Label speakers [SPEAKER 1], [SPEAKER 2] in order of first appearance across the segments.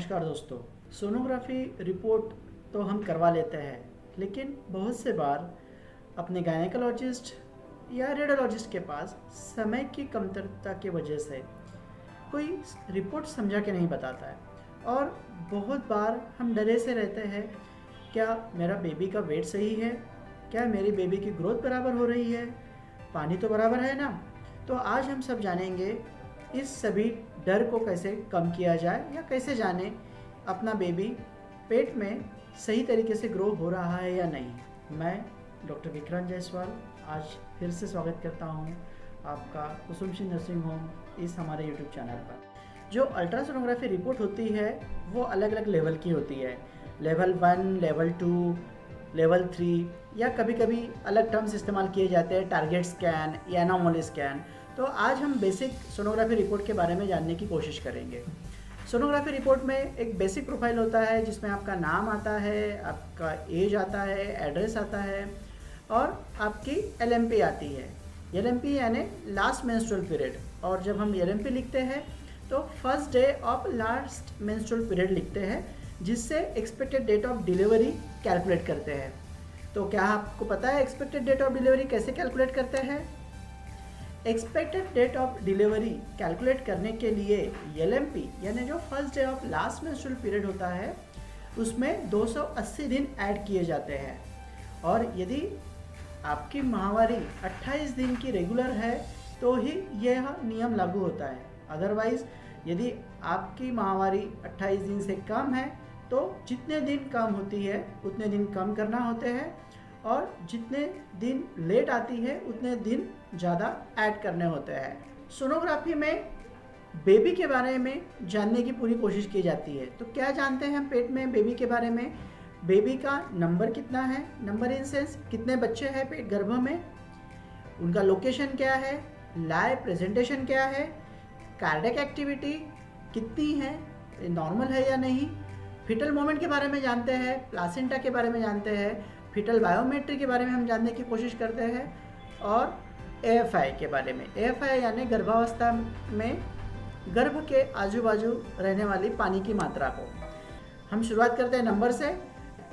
[SPEAKER 1] नमस्कार दोस्तों। Sonography report तो हम करवा लेते हैं, लेकिन बहुत से बार अपने गायनेकोलॉजिस्ट या रेडियोलॉजिस्ट के पास समय की कमतरता की वजह से कोई रिपोर्ट समझा के नहीं बताता है। और बहुत बार हम डरे से रहते हैं, क्या मेरा बेबी का वेट सही है, क्या मेरी बेबी की ग्रोथ बराबर हो रही है, पानी तो बराबर है ना। तो आज हम सब जानेंगे इस सभी डर को कैसे कम किया जाए या कैसे जाने अपना बेबी पेट में सही तरीके से ग्रो हो रहा है या नहीं। मैं डॉक्टर विक्रांत जायसवाल आज फिर से स्वागत करता हूँ आपका कुसुम सिंह नर्सिंग होम इस हमारे यूट्यूब चैनल पर। जो अल्ट्रासोनोग्राफी रिपोर्ट होती है वो अलग अलग लेवल की होती है, लेवल 1, लेवल 2, लेवल 3 या कभी कभी अलग टर्म्स इस्तेमाल किए जाते हैं, टारगेट स्कैन या एनोमली स्कैन। तो आज हम बेसिक सोनोग्राफी रिपोर्ट के बारे में जानने की कोशिश करेंगे। सोनोग्राफी रिपोर्ट में एक बेसिक प्रोफाइल होता है जिसमें आपका नाम आता है, आपका एज आता है, एड्रेस आता है और आपकी LMP आती है। LMP यानी लास्ट मेंस्ट्रुअल पीरियड। और जब हम LMP लिखते हैं तो first day of last menstrual period लिखते हैं, जिससे expected date of delivery calculate करते हैं। तो क्या आपको पता है एक्सपेक्टेड डेट ऑफ डिलीवरी कैसे कैलकुलेट करते हैं? Expected date of delivery calculate करने के लिए LMP यानी जो first day of last menstrual period होता है उसमें 280 दिन ऐड किए जाते हैं। और यदि आपकी माहवारी 28 दिन की रेगुलर है तो ही यह नियम लागू होता है। अदरवाइज यदि आपकी माहवारी 28 दिन से कम है तो जितने दिन कम होती है उतने दिन कम करना होते हैं, और जितने दिन लेट आती है उतने दिन ज़्यादा ऐड करने होते हैं। सोनोग्राफी में बेबी के बारे में जानने की पूरी कोशिश की जाती है। तो क्या जानते हैं हम पेट में बेबी के बारे में? बेबी का नंबर कितना है, नंबर इन सेंस कितने बच्चे हैं पेट गर्भ में, उनका लोकेशन क्या है, लाइ प्रेजेंटेशन क्या है, कार्डियक एक्टिविटी कितनी है, नॉर्मल है या नहीं, फिटल मोमेंट के बारे में जानते हैं, प्लासेंटा के बारे में जानते हैं, फिटल बायोमेट्री के बारे में हम जानने की कोशिश करते हैं, और AFI के बारे में। AFI यानी गर्भावस्था में गर्भ के आजू बाजू रहने वाली पानी की मात्रा को। हम शुरुआत करते हैं नंबर से।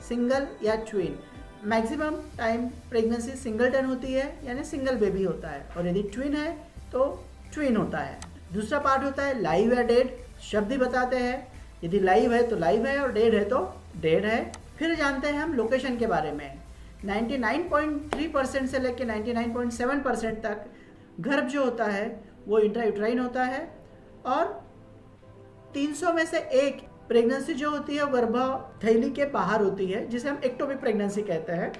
[SPEAKER 1] सिंगल या twin, maximum time pregnancy singleton होती है यानी सिंगल बेबी होता है, और यदि ट्विन है तो ट्विन होता है। दूसरा पार्ट होता है लाइव या डेड, शब्द ही बताते हैं, यदि लाइव है तो लाइव है और डेड है तो डेड है। फिर जानते हैं हम लोकेशन के बारे में। 99.3% से लेकर 99.7% तक गर्भ जो होता है वो इंट्रायूट्राइन होता है, और 300 में से एक प्रेगनेंसी जो होती है वो गर्भ थैली के बाहर होती है, जिसे हम एक्टोपिक प्रेगनेंसी कहते हैं,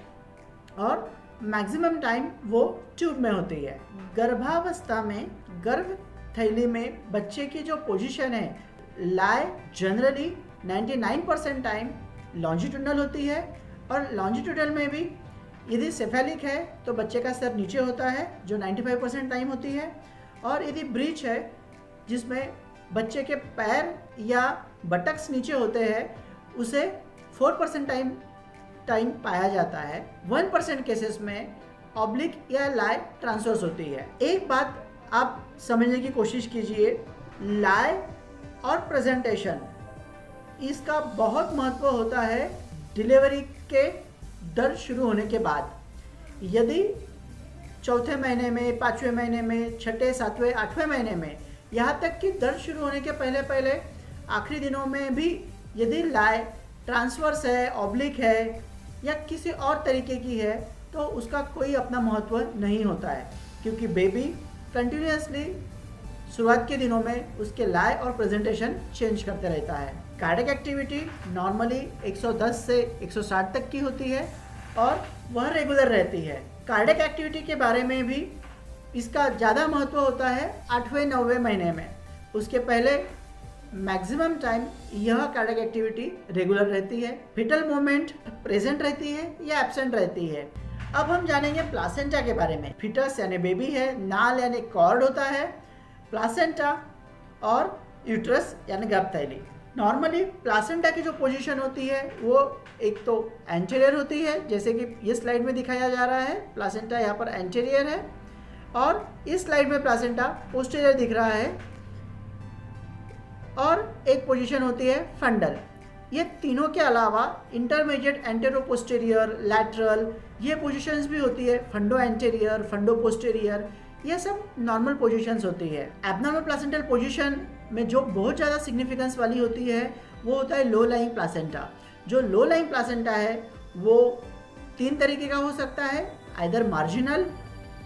[SPEAKER 1] और मैक्सिमम टाइम वो ट्यूब में होती है। गर्भावस्था में गर्भ थैली में बच्चे की जो पोजीशन है, लाई जनरली 99% टाइम लॉन्जिट्यूडनल होती है, और लॉन्जिट्यूडनल में भी यदि सेफेलिक है तो बच्चे का सर नीचे होता है जो 95% टाइम होती है, और यदि ब्रीच है जिसमें बच्चे के पैर या बटक्स नीचे होते हैं उसे 4% टाइम पाया जाता है। 1% केसेस में ऑब्लिक या लाई ट्रांसवर्स होती है। एक बात आप समझने की कोशिश कीजिए, लाई और प्रेजेंटेशन इसका बहुत महत्व होता है डिलीवरी के दर्द शुरू होने के बाद। यदि चौथे महीने में, 5वें महीने में, 6ठे, 7वें, 8वें महीने में, यहाँ तक कि दर्द शुरू होने के पहले पहले आखिरी दिनों में भी यदि लाई ट्रांसवर्स है, ऑब्लिक है या किसी और तरीके की है तो उसका कोई अपना महत्व नहीं होता है, क्योंकि बेबी कंटिन्यूसली शुरुआत के दिनों में उसके लाई और प्रेजेंटेशन चेंज करते रहता है। कार्डियक एक्टिविटी नॉर्मली 110 से 160 तक की होती है और वह रेगुलर रहती है। कार्डियक एक्टिविटी के बारे में भी इसका ज़्यादा महत्व होता है 8वें 9वें महीने में। उसके पहले मैक्सिमम टाइम यह कार्डियक एक्टिविटी रेगुलर रहती है। फिटल मूवमेंट प्रेजेंट रहती है या एब्सेंट रहती है। अब हम जानेंगे प्लासेंटा के बारे में। फिटस यानी बेबी है, नाल यानी कॉर्ड होता है, प्लासेंटा और यूट्रस यानी गर्भथैली। नॉर्मली प्लासेंटा की जो पोजीशन होती है वो एक तो एंटीरियर होती है, जैसे कि ये स्लाइड में दिखाया जा रहा है। प्लासेंटा यहाँ पर एंटीरियर है और इस स्लाइड में प्लासेंटा पोस्टीरियर दिख रहा है। और एक पोजीशन होती है फंडल। ये तीनों के अलावा इंटरमीडिएट एंटेरो पोस्टीरियर, लैटरल, ये पोजीशंस भी होती है, फंडो एंटेरियर, फंडो पोस्टीरियर, ये सब नॉर्मल पोजीशंस होती है। एबनॉर्मल प्लासेंटल पोजीशन में जो बहुत ज़्यादा सिग्निफिकेंस वाली होती है वो होता है लो लाइंग प्लासेंटा। जो लो लाइंग प्लासेंटा है वो 3 तरीके का हो सकता है, आइदर मार्जिनल,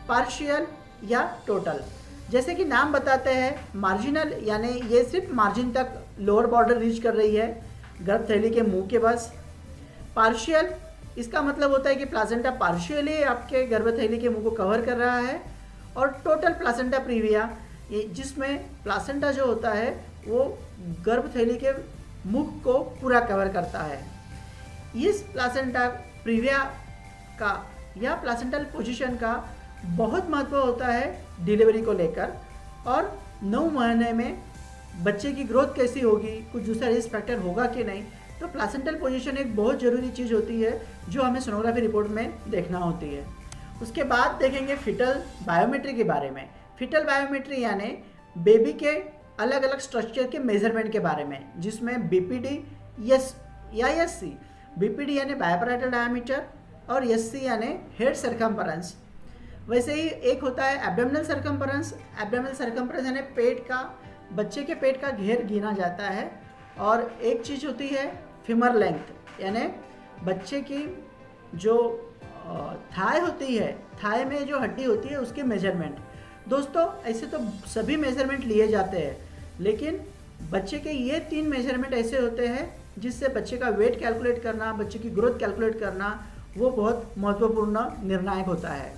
[SPEAKER 1] पार्शियल या टोटल। जैसे कि नाम बताते हैं, मार्जिनल यानी ये सिर्फ मार्जिन तक लोअर बॉर्डर रीच कर रही है गर्भथैली के मुंह के बस। पार्शियल, इसका मतलब होता है कि प्लासेंटा पार्शियली आपके गर्भथैली के मुंह को कवर कर रहा है। और टोटल प्लासेंटा प्रीविया, ये जिसमें प्लासेंटा जो होता है वो गर्भथैली के मुख को पूरा कवर करता है। इस प्लासेंटा प्रीविया का या प्लासेंटल पोजीशन का बहुत महत्व होता है डिलीवरी को लेकर। और 9 महीने में बच्चे की ग्रोथ कैसी होगी, कुछ दूसरा रिस्क फैक्टर होगा कि नहीं, तो प्लासेंटल पोजीशन एक बहुत ज़रूरी चीज़ होती है जो हमें सोनोग्राफी रिपोर्ट में देखना होती है। उसके बाद देखेंगे फिटल बायोमेट्री के बारे में। फिटल बायोमेट्री यानी बेबी के अलग अलग स्ट्रक्चर के मेजरमेंट के बारे में, जिसमें बीपीडी या एससी। बीपीडी यानी बायोपैराइटल डायमीटर और एससी यानी हेड सरकमफेरेंस। वैसे ही एक होता है एब्डोमिनल सरकमफेरेंस। एब्डोमिनल सरकमफेरेंस यानी पेट का, बच्चे के पेट का घेर गिना जाता है। और एक चीज़ होती है फीमर लेंथ, यानी बच्चे की जो थाई होती है, थाई में जो हड्डी होती है उसकी मेजरमेंट। दोस्तों ऐसे तो सभी मेजरमेंट लिए जाते हैं, लेकिन बच्चे के ये 3 मेजरमेंट ऐसे होते हैं जिससे बच्चे का वेट कैलकुलेट करना, बच्चे की ग्रोथ कैलकुलेट करना वो बहुत महत्वपूर्ण निर्णायक होता है।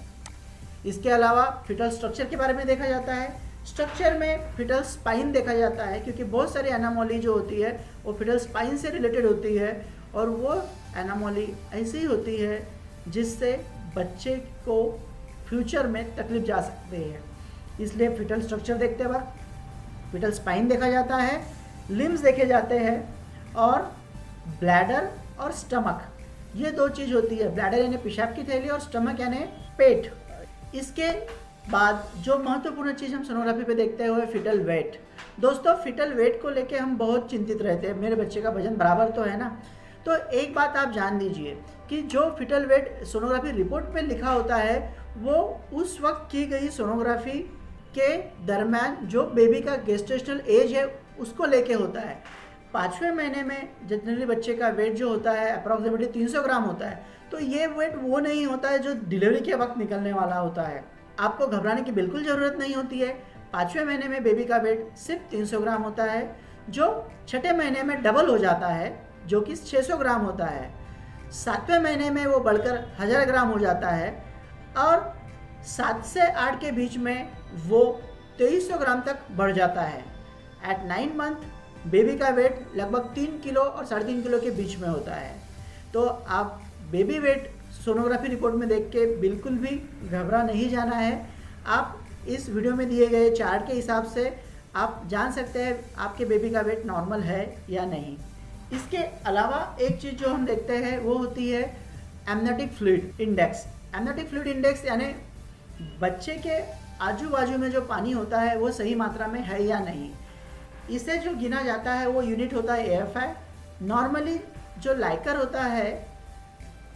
[SPEAKER 1] इसके अलावा फिटल स्ट्रक्चर के बारे में देखा जाता है। स्ट्रक्चर में फिटल स्पाइन देखा जाता है, क्योंकि बहुत सारी एनामोली जो होती है वो फिटल स्पाइन से रिलेटेड होती है। और वो एनामोली ऐसी ही होती है जिससे बच्चे को फ्यूचर में तकलीफ जा सकती है। इसलिए फिटल स्ट्रक्चर देखते वक्त फिटल स्पाइन देखा जाता है, लिम्स देखे जाते हैं, और ब्लैडर और स्टमक, ये 2 चीज़ होती है। ब्लैडर यानी पेशाब की थैली और स्टमक यानी पेट। इसके बाद जो महत्वपूर्ण चीज़ हम सोनोग्राफी पे देखते हैं वो है फिटल वेट। दोस्तों फिटल वेट को लेके हम बहुत चिंतित रहते हैं, मेरे बच्चे का वजन बराबर तो है ना। तो एक बात आप जान लीजिए कि जो फिटल वेट सोनोग्राफी रिपोर्ट पे लिखा होता है वो उस वक्त की गई सोनोग्राफी के दरम्यान जो बेबी का गेस्टेशनल एज है उसको लेके होता है। 5वें महीने में जनरली बच्चे का वेट जो होता है अप्रॉक्सीमेटली 300 ग्राम होता है। तो ये वेट वो नहीं होता है जो डिलीवरी के वक्त निकलने वाला होता है। आपको घबराने की बिल्कुल ज़रूरत नहीं होती है। 5वें महीने में बेबी का वेट सिर्फ 300 ग्राम होता है, जो 6ठे महीने में डबल हो जाता है जो कि 600 ग्राम होता है। 7वें महीने में वो बढ़कर 1000 ग्राम हो जाता है, और 7 से 8 के बीच में वो 2300 ग्राम तक बढ़ जाता है। एट 9 मंथ बेबी का वेट लगभग 3 किलो और 3.5 किलो के बीच में होता है। तो आप बेबी वेट सोनोग्राफी रिपोर्ट में देख के बिल्कुल भी घबरा नहीं जाना है। आप इस वीडियो में दिए गए चार्ट के हिसाब से आप जान सकते हैं आपके बेबी का वेट नॉर्मल है या नहीं। इसके अलावा एक चीज़ जो हम देखते हैं वो होती है amniotic fluid index. Amniotic fluid index यानी बच्चे के आजू बाजू में जो पानी होता है वो सही मात्रा में है या नहीं। इसे जो गिना जाता है वो यूनिट होता है AFI। नॉर्मली जो लाइकर होता है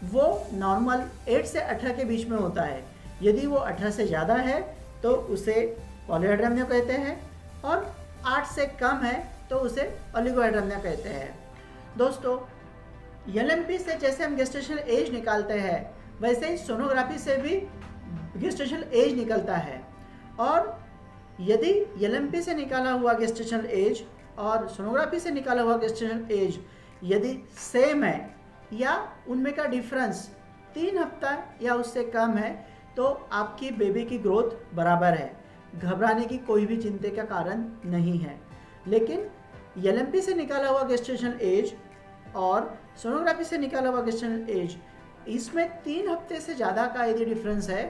[SPEAKER 1] वो नॉर्मल 8 से 18 के बीच में होता है। यदि वो 18 से ज़्यादा है तो उसे पॉलीहाइड्रामिया कहते हैं, और 8 से कम है तो उसे ओलिगोहाइड्रामिया कहते हैं। दोस्तों LMP से जैसे हम गेस्टेशनल एज निकालते हैं वैसे ही सोनोग्राफी से भी गेस्टेशनल एज निकलता है। और यदि LMP से निकाला हुआ गेस्टेशनल एज और सोनोग्राफी से निकाला हुआ गेस्टेशनल एज यदि सेम है या उनमें का डिफरेंस 3 हफ्ता या उससे कम है तो आपकी बेबी की ग्रोथ बराबर है। घबराने की कोई भी चिंता का कारण नहीं है। लेकिन LMP से निकाला हुआ गेस्टेशनल एज और सोनोग्राफी से निकाला हुआ गेस्टेशनल एज, इसमें 3 हफ्ते से ज़्यादा का यदि डिफरेंस है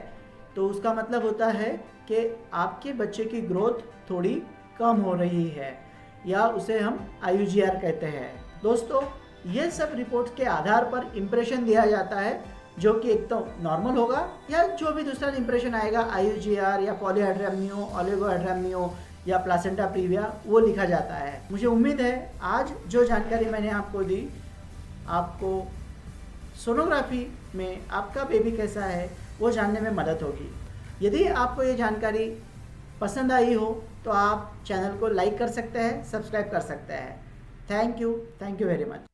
[SPEAKER 1] तो उसका मतलब होता है कि आपके बच्चे की ग्रोथ थोड़ी कम हो रही है, या उसे हम IUGR कहते हैं। दोस्तों ये सब रिपोर्ट के आधार पर इम्प्रेशन दिया जाता है, जो कि एक तो नॉर्मल होगा या जो भी दूसरा इम्प्रेशन आएगा IUGR या पॉलीहाइड्रामियो, ओलिगोहाइड्रामियो या प्लासेंटा प्रीविया वो लिखा जाता है। मुझे उम्मीद है आज जो जानकारी मैंने आपको दी, आपको सोनोग्राफी में आपका बेबी कैसा है वो जानने में मदद होगी। यदि आपको ये जानकारी पसंद आई हो तो आप चैनल को लाइक कर सकते हैं, सब्सक्राइब कर सकते हैं। Thank you very much.